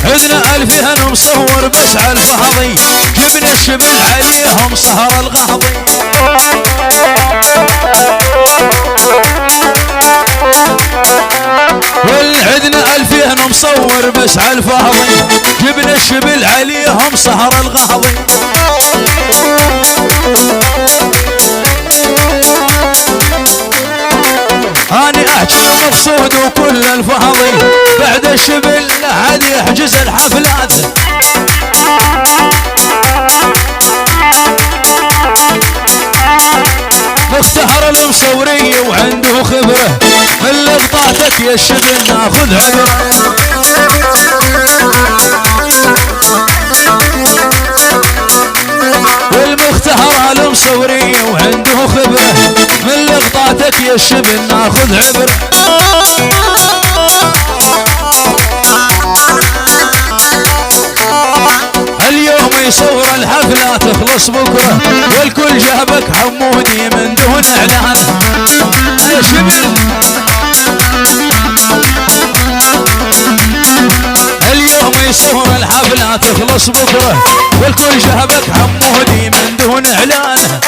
عدنا الفين مصور بس على الفهضي، جبنا الشبل عليهم سهر الغهضي. والعدنا الفين مصور بس على الفهضي، جبنا الشبل عليهم سهر الغهضي. أنا أحكي مقصود وكل الفهضي، بعد الشبل لحد يحجز الحفلات. مختهر المصوري وعنده خبرة، من لقطاتك يا الشبل ناخذ عبرة. والمختهر المصوري وعنده خبرة، من لقطاتك يا الشبل ناخذ عبرة. اليوم يصور الحفلة تخلص بكرة، والكل جابك حمودي من دون اعلان. يا شبل اليوم يصور الحفلة تخلص بكرة، والكل جابك حمودي من دون اعلان.